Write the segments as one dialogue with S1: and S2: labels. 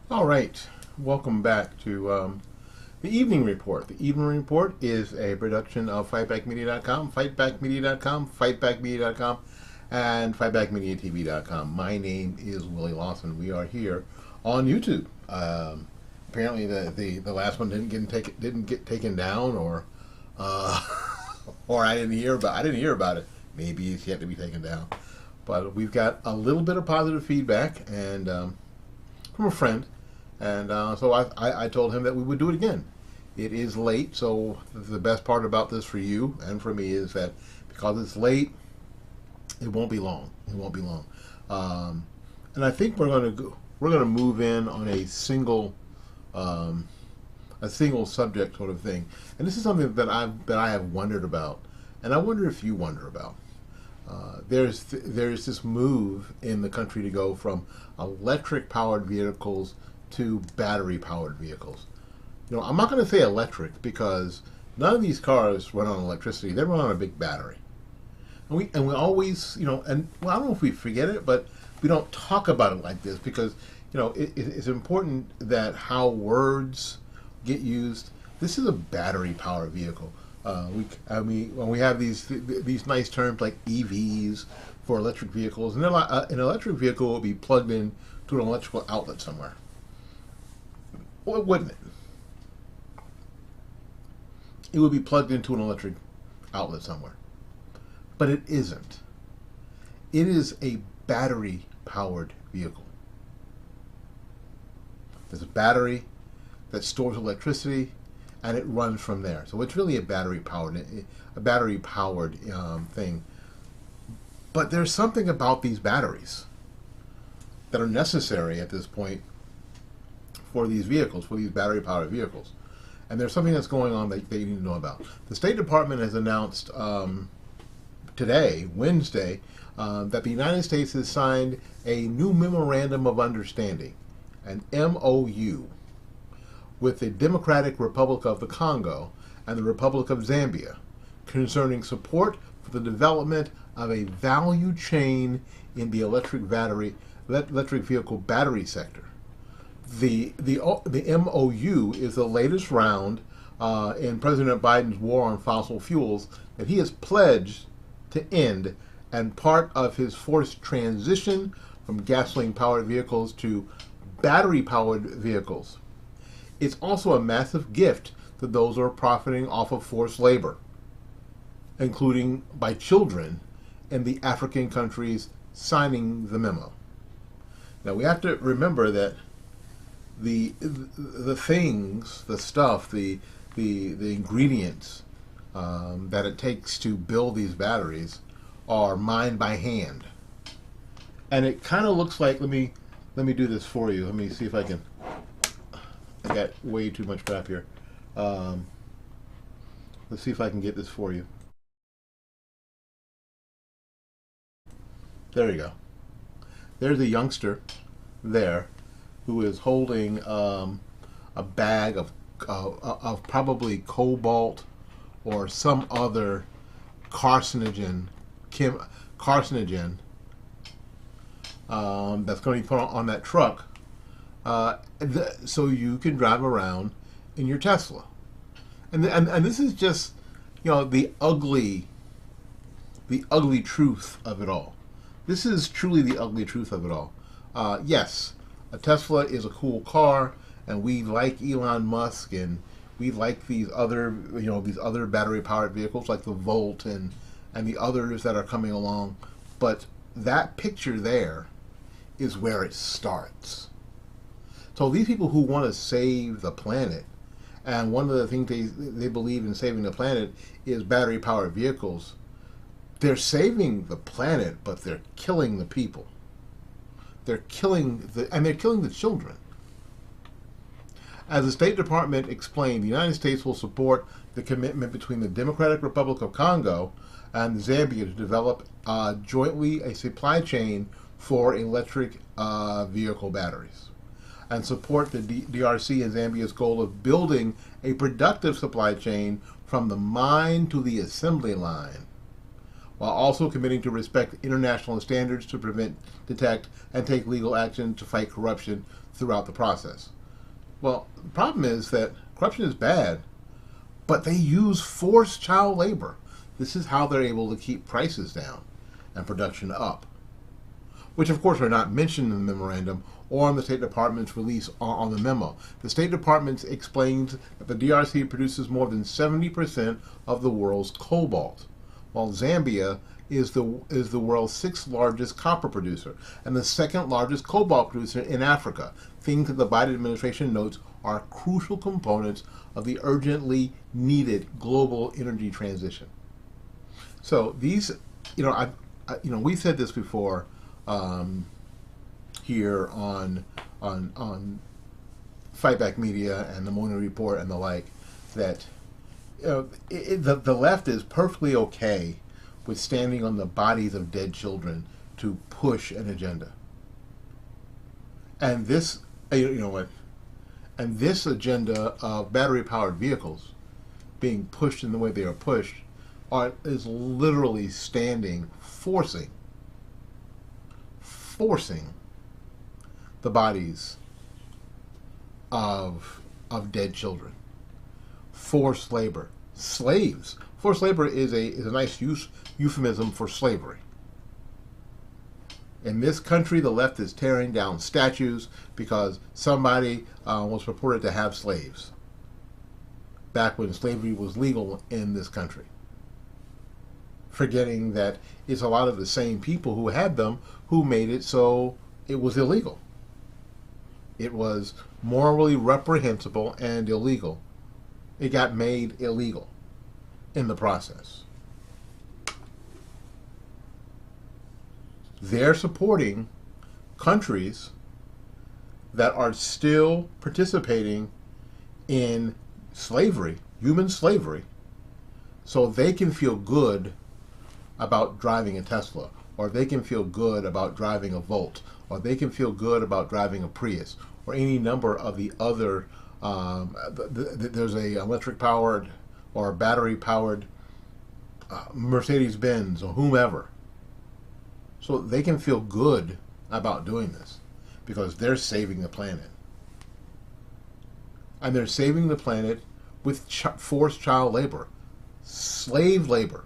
S1: All right, welcome back to the Evening Report. The Evening Report is a production of FightbackMedia.com, FightbackMedia.com, FightbackMedia.com, and FightbackMediaTV.com. My name is Willie Lawson. We are here on YouTube. Apparently, the last one didn't get taken down, or or I didn't hear about it. Maybe it's yet to be taken down. But we've got a little bit of positive feedback and from a friend. And so I told him that we would do it again. It is late, so the best part about this for you and for me is that because it's late, it won't be long. It won't be long. And I think we're gonna move in on a single subject sort of thing. And this is something that I have wondered about, and I wonder if you wonder about. There's this move in the country to go from electric powered vehicles to battery powered vehicles. I'm not going to say electric because none of these cars run on electricity. They run on a big battery. And we always, and well, I don't know if we forget it, but we don't talk about it like this because, it's important that how words get used. This is a battery powered vehicle. When we have these nice terms like EVs for electric vehicles, and an electric vehicle will be plugged in to an electrical outlet somewhere. Or wouldn't it? It would be plugged into an electric outlet somewhere. But it isn't. It is a battery-powered vehicle. There's a battery that stores electricity, and it runs from there. So it's really a battery-powered thing. But there's something about these batteries that are necessary at this point for these vehicles, for these battery-powered vehicles. And there's something that's going on that you need to know about. The State Department has announced today, Wednesday, that the United States has signed a new Memorandum of Understanding, an MOU, with the Democratic Republic of the Congo and the Republic of Zambia concerning support for the development of a value chain in the electric vehicle battery sector. The MOU is the latest round in President Biden's war on fossil fuels that he has pledged to end, and part of his forced transition from gasoline-powered vehicles to battery-powered vehicles. It's also a massive gift to those who are profiting off of forced labor, including by children in the African countries signing the memo. Now we have to remember that the things, the stuff, the ingredients that it takes to build these batteries are mined by hand, and it kind of looks like. Let me do this for you. Let me see if I can. I got way too much crap here. Let's see if I can get this for you. There you go. There's a youngster there who is holding a bag of probably cobalt or some other carcinogen that's going to be put on that truck, so you can drive around in your Tesla. And this is just the ugly truth of it all. This is truly the ugly truth of it all. Yes. A Tesla is a cool car, and we like Elon Musk, and we like these other battery-powered vehicles like the Volt and the others that are coming along. But that picture there is where it starts. So these people who want to save the planet, and one of the things they believe in saving the planet is battery-powered vehicles. They're saving the planet, but they're killing the people. They're killing the children. As the State Department explained, the United States will support the commitment between the Democratic Republic of Congo and Zambia to develop jointly a supply chain for electric vehicle batteries, and support the DRC and Zambia's goal of building a productive supply chain from the mine to the assembly line, while also committing to respect international standards to prevent, detect, and take legal action to fight corruption throughout the process. Well, the problem is that corruption is bad, but they use forced child labor. This is how they're able to keep prices down and production up, which of course are not mentioned in the memorandum or in the State Department's release on the memo. The State Department explains that the DRC produces more than 70% of the world's cobalt, while Zambia is the world's sixth largest copper producer and the second largest cobalt producer in Africa, things that the Biden administration notes are crucial components of the urgently needed global energy transition. So these, we said this before here on Fightback Media and the Morning Report and the like, that the left is perfectly okay with standing on the bodies of dead children to push an agenda. And this, and this agenda of battery-powered vehicles being pushed in the way they are pushed is literally forcing the bodies of dead children. Forced labor. Slaves. Forced labor is a nice euphemism for slavery. In this country, the left is tearing down statues because somebody was purported to have slaves back when slavery was legal in this country, forgetting that it's a lot of the same people who had them who made it so it was illegal. It was morally reprehensible and illegal. It got made illegal in the process. They're supporting countries that are still participating in slavery, human slavery, so they can feel good about driving a Tesla, or they can feel good about driving a Volt, or they can feel good about driving a Prius, or any number of the other, there's a electric-powered or battery-powered Mercedes-Benz or whomever. So they can feel good about doing this because they're saving the planet. And they're saving the planet with forced child labor, slave labor.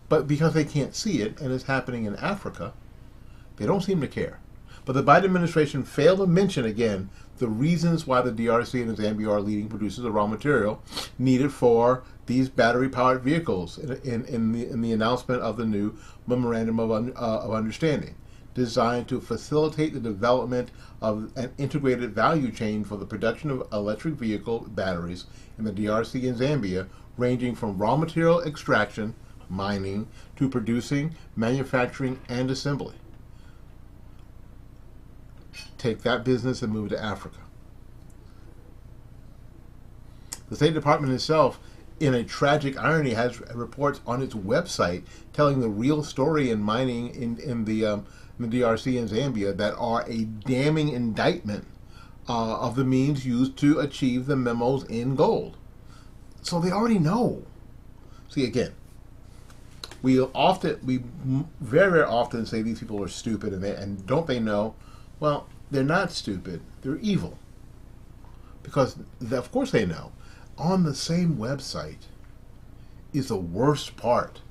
S1: But because they can't see it and it's happening in Africa, they don't seem to care. But the Biden administration failed to mention, again, the reasons why the DRC and Zambia are leading producers of raw material needed for these battery-powered vehicles in the announcement of the new Memorandum of Understanding, designed to facilitate the development of an integrated value chain for the production of electric vehicle batteries in the DRC and Zambia, ranging from raw material extraction, mining, to producing, manufacturing, and assembly. Take that business and move it to Africa. The State Department itself, in a tragic irony, has reports on its website telling the real story in mining in the DRC and Zambia that are a damning indictment of the means used to achieve the memo's end goal. So they already know. See, again, we very, very often say these people are stupid, and don't they know? Well, they're not stupid. They're evil. Because, of course they know. On the same website is the worst part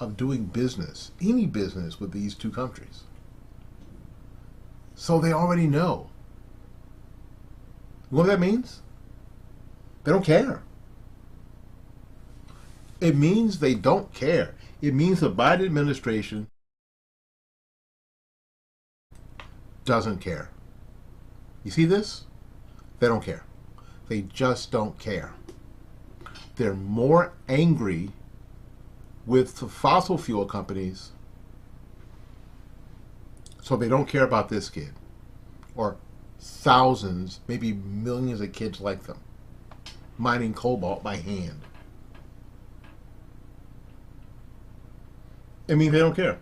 S1: of doing business, any business with these two countries. So they already know. You know what that means? They don't care. It means they don't care. It means the Biden administration doesn't care. You see this? They don't care. They just don't care. They're more angry with the fossil fuel companies, so they don't care about this kid, or thousands, maybe millions of kids like them, mining cobalt by hand. I mean, they don't care.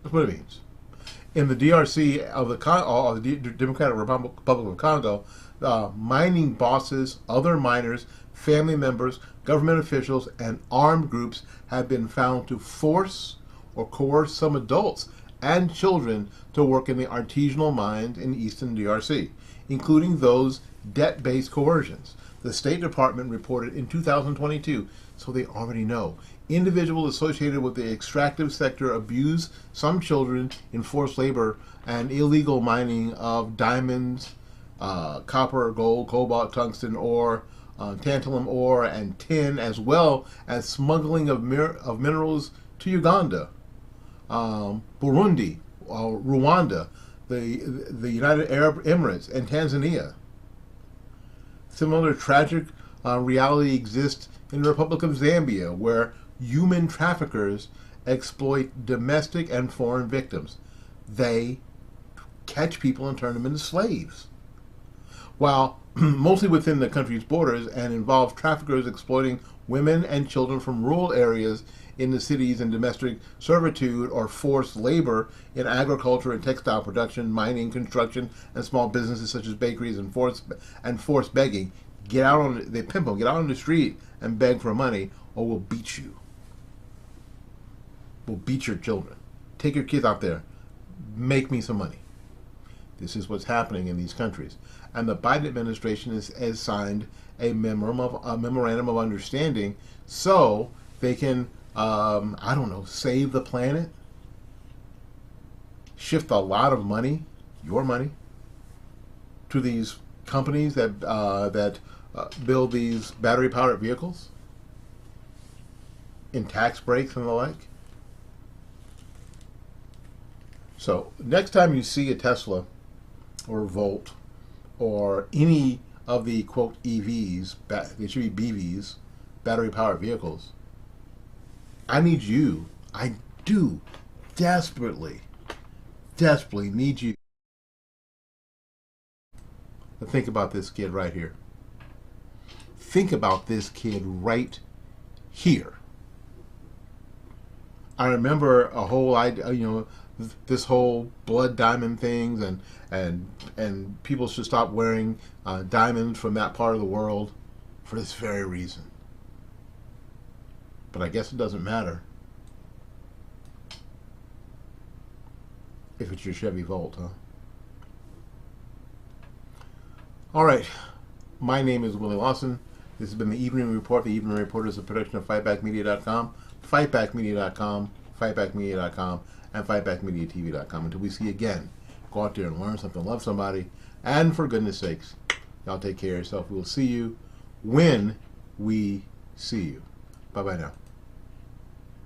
S1: That's what it means. In the DRC of the Democratic Republic of Congo, mining bosses, other miners, family members, government officials, and armed groups have been found to force or coerce some adults and children to work in the artisanal mines in eastern DRC, including those debt-based coercions. The State Department reported in 2022, so they already know. Individuals associated with the extractive sector abuse some children in forced labor and illegal mining of diamonds, copper, gold, cobalt, tungsten ore, tantalum ore, and tin, as well as smuggling of minerals to Uganda, Burundi, Rwanda, the United Arab Emirates, and Tanzania. Similar tragic reality exists in the Republic of Zambia, where human traffickers exploit domestic and foreign victims. They catch people and turn them into slaves. While mostly within the country's borders and involve traffickers exploiting women and children from rural areas in the cities in domestic servitude or forced labor in agriculture and textile production, mining, construction, and small businesses such as bakeries and forced begging. They pimp them, get out on the street and beg for money, or we'll beat you. We'll beat your children. Take your kids out there. Make me some money. This is what's happening in these countries. And the Biden administration has signed a memorandum of understanding so they can, save the planet, shift a lot of money, your money, to these companies that build these battery-powered vehicles in tax breaks and the like. So next time you see a Tesla or Volt or any of the, quote, EVs, they should be BVs, battery-powered vehicles, I do desperately need you to think about this kid right here. Think about this kid right here. I remember a whole idea, this whole blood diamond things, and people should stop wearing diamonds from that part of the world for this very reason. But I guess it doesn't matter if it's your Chevy Volt, huh? All right. My name is Willie Lawson. This has been the Evening Report. The Evening Report is a production of FightbackMedia.com, FightbackMedia.com, FightbackMedia.com, and FightbackMediaTV.com. Until we see you again, go out there and learn something, love somebody, and for goodness sakes, y'all take care of yourself. We will see you when we see you. Bye-bye now.